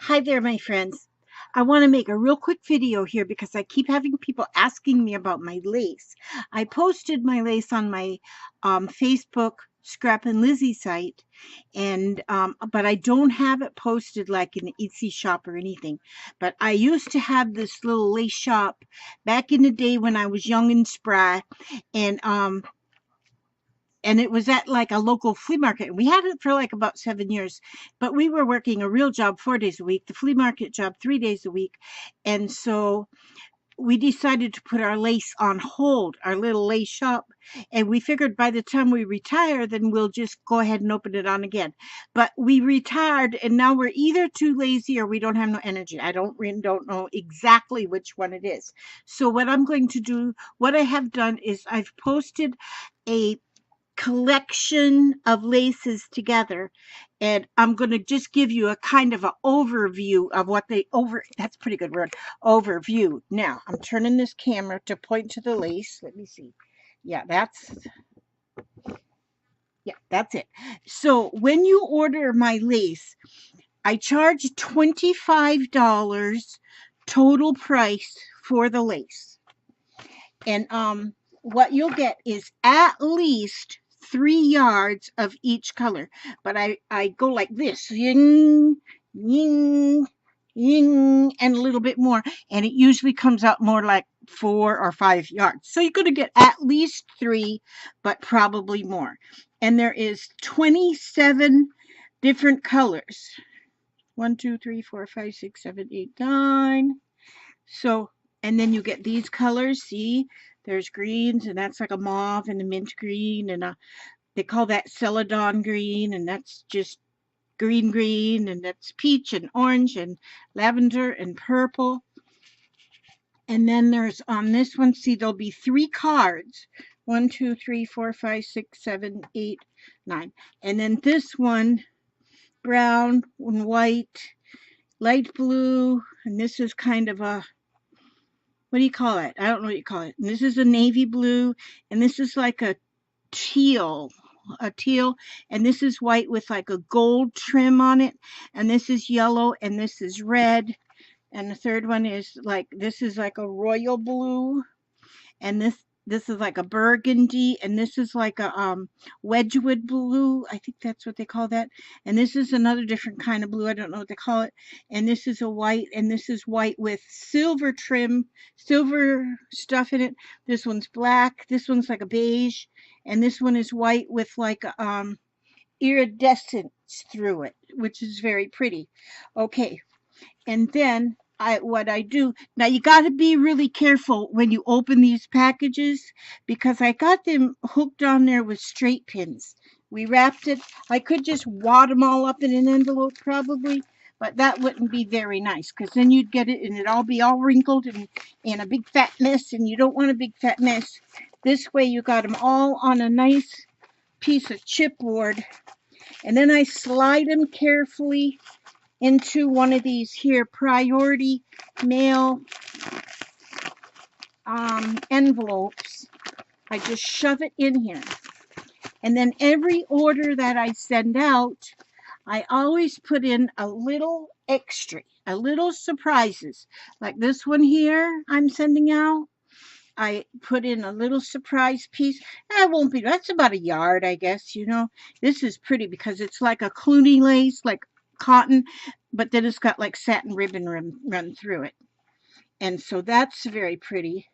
Hi there, my friends. I want to make a real quick video here because I keep having people asking me about my lace. I posted my lace on my Facebook Scrap and Lizzie site, and but I don't have it posted like in the Etsy shop or anything. But I used to have this little lace shop back in the day when I was young and spry, and it was at like a local flea market. We had it for like about 7 years, but we were working a real job 4 days a week, the flea market job 3 days a week. And so we decided to put our lace on hold, our little lace shop. And we figured by the time we retire, then we'll just go ahead and open it on again. But we retired and now we're either too lazy or we don't have no energy. I don't know exactly which one it is. So what I'm going to do, what I have done is I've posted a collection of laces together, and I'm going to just give you a kind of an overview of what that's a pretty good word, overview. Now I'm turning this camera to point to the lace. Let me see. Yeah, that's it. So when you order my lace, I charge $25 total price for the lace. And what you'll get is at least 3 yards of each color. But I go like this, ying, ying, ying, and a little bit more. And it usually comes out more like 4 or 5 yards. So you're going to get at least three, but probably more. And there is 27 different colors. 1, 2, 3, 4, 5, 6, 7, 8, 9. So, and then you get these colors. See, there's greens, and that's like a mauve and a mint green, and they call that celadon green, and that's just green, and that's peach and orange and lavender and purple. And then there's on this one, see, there'll be 3 cards. 1, 2, 3, 4, 5, 6, 7, 8, 9. And then this one, brown and white, light blue, and this is kind of a, what do you call it? I don't know what you call it. And this is a navy blue, and this is like a teal, and this is white with like a gold trim on it, and this is yellow, and this is red, and the third one is like, this is like a royal blue, and this is like a burgundy, and this is like a Wedgwood blue. I think that's what they call that. And this is another different kind of blue. I don't know what they call it. And this is a white, and this is white with silver trim, silver stuff in it. This one's black. This one's like a beige, and this one is white with like iridescence through it, which is very pretty. Okay, and then what I do now, you got to be really careful when you open these packages because I got them hooked on there with straight pins. We wrapped it. I could just wad them all up in an envelope probably, but that wouldn't be very nice because then you'd get it and it'd all be all wrinkled and a big fat mess, and you don't want a big fat mess. This way you got them all on a nice piece of chipboard, and then I slide them carefully into one of these here priority mail envelopes. I just shove it in here. And then every order that I send out, I always put in a little extra, a little surprises. Like this one here I'm sending out, I put in a little surprise piece. That won't be, that's about a yard, I guess. This is pretty because it's like a Clooney lace, like cotton, but then it's got like satin ribbon run through it. And so that's very pretty.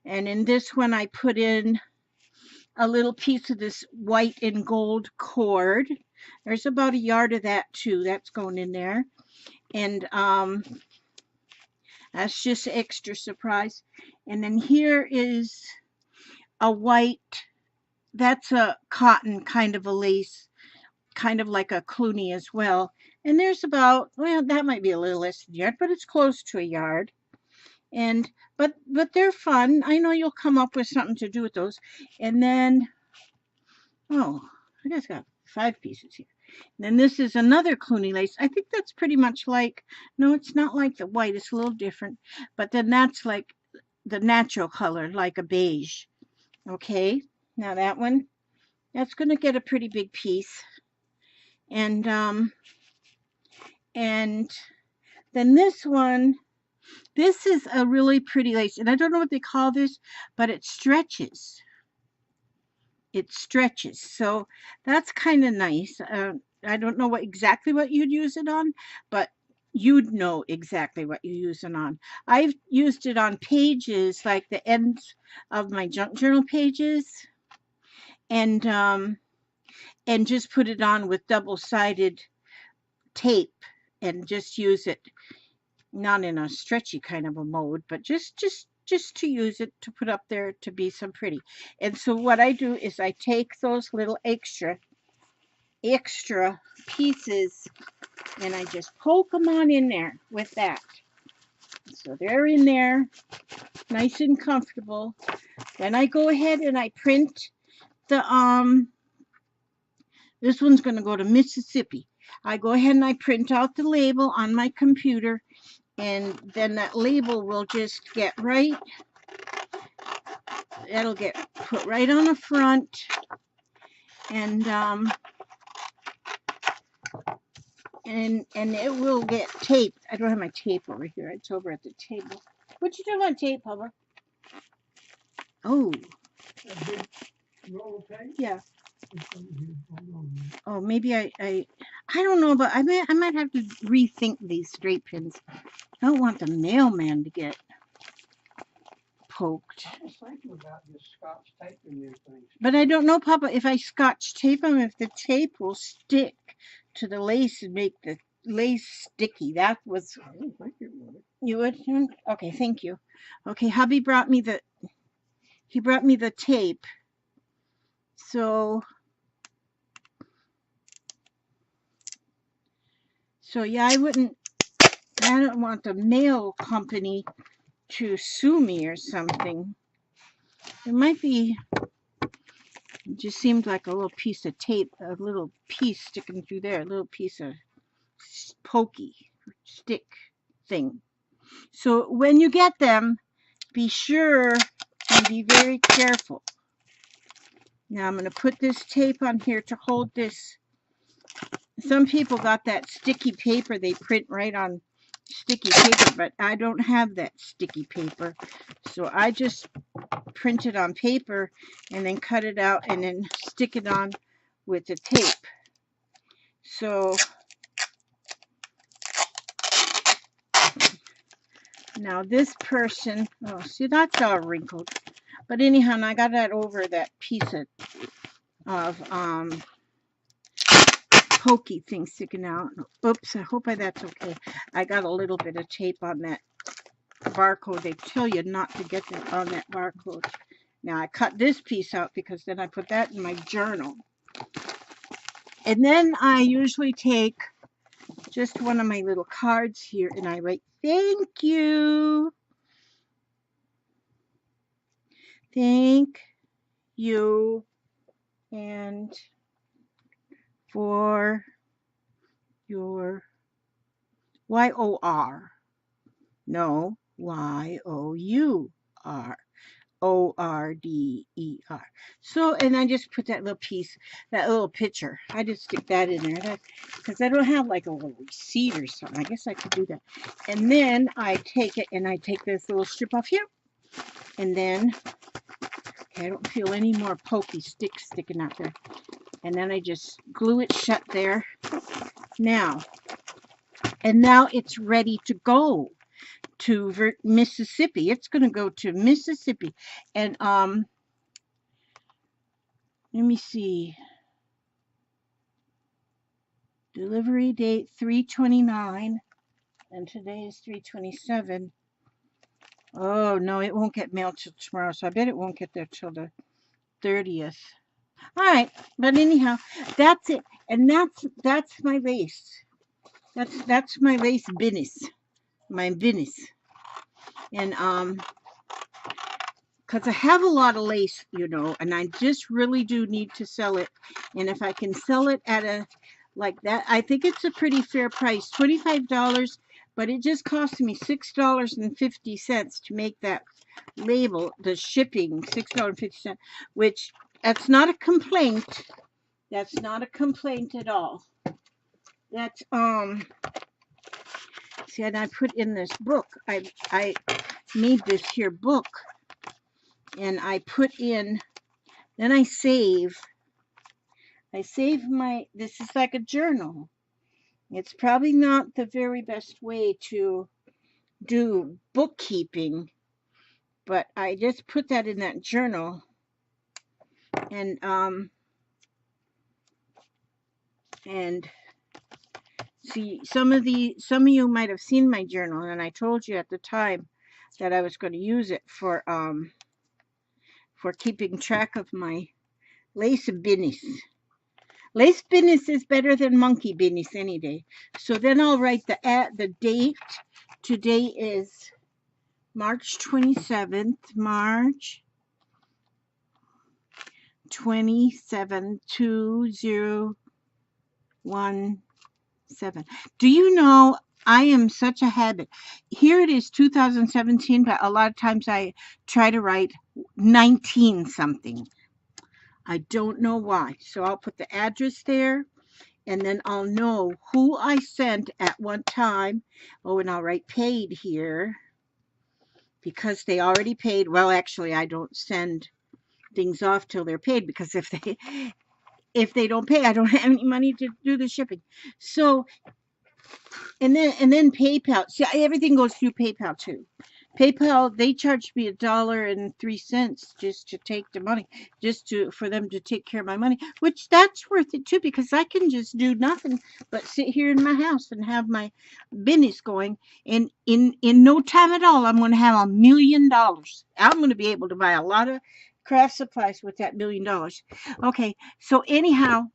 And in this one, I put in a little piece of this white and gold cord. There's about a yard of that too. That's going in there. And that's just extra surprise. And then here is a white, that's a cotton kind of a lace, kind of like a Clooney as well. And there's about, well, that might be a little less than a yard, but it's close to a yard. And but they're fun. I know you'll come up with something to do with those. And then, oh, I just got 5 pieces here. And then this is another Clooney lace. I think that's pretty much like, no, it's not like the white. It's a little different. But then that's like the natural color, like a beige. Okay, now that one, that's going to get a pretty big piece. And And then this one, this is a really pretty lace. And I don't know what they call this, but it stretches. It stretches. So that's kind of nice. I don't know exactly what you'd use it on, but you'd know exactly what you use it on. I've used it on pages, like the ends of my junk journal pages, and just put it on with double-sided tape and just use it, not in a stretchy kind of a mode, but just to use it to put up there to be some pretty. And so what I do is I take those little extra pieces and I just poke them on in there with that. So they're in there, nice and comfortable. Then I go ahead and I print the this one's going to go to Mississippi. I go ahead and I print out the label on my computer, and then that label will just get right, that'll get put right on the front, and it will get taped. I don't have my tape over here. It's over at the table. What you doing on tape, Papa? Oh. A big roll of tape? Yeah. Oh, maybe I don't know, but I might have to rethink these straight pins. I don't want the mailman to get poked. I was thinking about just scotch taping these things. But I don't know, Papa, if I scotch tape them, if the tape will stick to the lace and make the lace sticky. That was. I don't think it would. You would? Okay, thank you. Okay, hubby brought me the. He brought me the tape. So yeah, I don't want the mail company to sue me or something. It might be, it just seemed like a little piece of tape, a little piece sticking through there, a little piece of pokey stick thing. So when you get them, be sure and be very careful. Now I'm going to put this tape on here to hold this. Some people got that sticky paper they print right on sticky paper, but I don't have that sticky paper. So I just print it on paper and then cut it out and then stick it on with the tape. So now this person, oh, see, that's all wrinkled. But anyhow, I got that over that piece of pokey thing sticking out. Oops, I hope that's okay. I got a little bit of tape on that barcode. They tell you not to get that on that barcode. Now I cut this piece out because then I put that in my journal. And then I usually take just one of my little cards here and I write, thank you. Thank you. And for your Y-O-R. No, Y-O-U-R. O-R-D-E-R. So, and I just put that little piece, that little picture. I just stick that in there because I don't have like a little receipt or something. I guess I could do that. And then I take it and I take this little strip off here. And then, okay, I don't feel any more pokey sticks sticking out there. And then I just glue it shut there. Now it's ready to go to Mississippi. It's going to go to Mississippi. And let me see. Delivery date 3/29 and today is 3/27. Oh no, it won't get mailed till tomorrow, so I bet it won't get there till the 30th. All right, but anyhow, that's it. And that's my lace. That's my lace business. My business. And because I have a lot of lace, and I just really do need to sell it. And if I can sell it at a like that, I think it's a pretty fair price, $25, but it just cost me $6.50 to make that label, the shipping, $6.50, which that's not a complaint. That's not a complaint at all. That's See, and I put in this book. I made this here book, and I put in. Then I save. I save my. This is like a journal. It's probably not the very best way to do bookkeeping, but I just put that in that journal, and see, some of you might have seen my journal, and I told you at the time that I was going to use it for keeping track of my lace business. Lace business is better than monkey business any day. So then I'll write the date. Today is March 27th, March 27, 2017. Do you know I am such a habit? Here it is 2017, but a lot of times I try to write 19 something. I don't know why. So I'll put the address there, and then I'll know who I sent at what time. Oh, and I'll write paid here because they already paid. Well, actually, I don't send things off till they're paid, because if they don't pay, I don't have any money to do the shipping. So, and then PayPal. See, everything goes through PayPal too. PayPal, they charged me $1.03 just to take the money, for them to take care of my money, which that's worth it too, because I can just do nothing but sit here in my house and have my business going. And in no time at all, I'm going to have $1 million. I'm going to be able to buy a lot of craft supplies with that $1 million. Okay, so anyhow,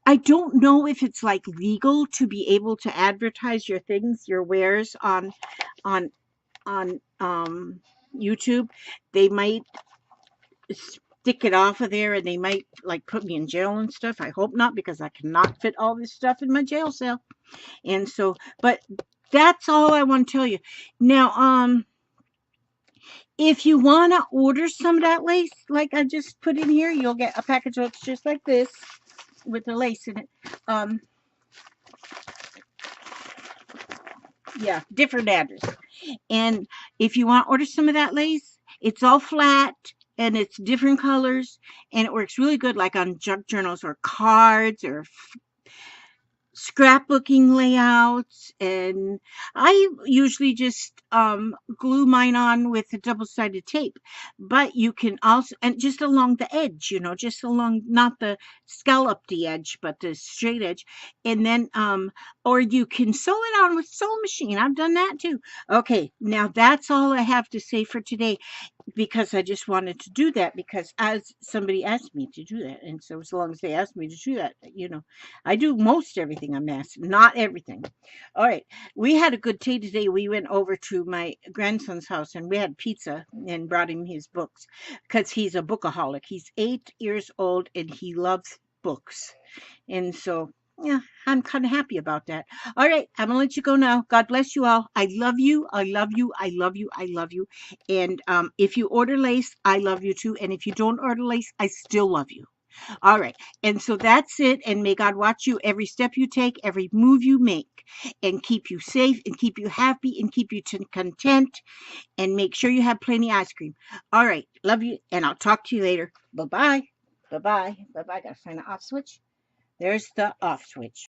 I don't know if it's like legal to be able to advertise your things, your wares on YouTube. They might stick it off of there, and they might like put me in jail and stuff. I hope not, because I cannot fit all this stuff in my jail cell. And so, but that's all I want to tell you. Now, if you want to order some of that lace, like I just put in here, you'll get a package that looks just like this with the lace in it. Yeah, different address. And if you want to order some of that lace, it's all flat and it's different colors, and it works really good like on junk journals or cards or scrapbooking layouts. And I usually just glue mine on with a double-sided tape, but you can also, and just along the edge, just along, not the scalloped edge, but the straight edge. And then or you can sew it on with sewing machine. I've done that too. Okay, now that's all I have to say for today, because I just wanted to do that, because as somebody asked me to do that. And so as long as they asked me to do that, I do most everything I'm asked, not everything. All right. We had a good day today. We went over to my grandson's house and we had pizza and brought him his books, because he's a bookaholic. He's 8 years old and he loves books. And so, yeah, I'm kind of happy about that. All right, I'm gonna let you go now. God bless you all. I love you. I love you. I love you. I love you. And if you order lace, I love you too. And if you don't order lace, I still love you. All right. And so that's it. And may God watch you every step you take, every move you make, and keep you safe and keep you happy and keep you content, and make sure you have plenty of ice cream. All right. Love you. And I'll talk to you later. Bye-bye. Bye-bye. Bye-bye. Got to find the off switch. There's the off switch.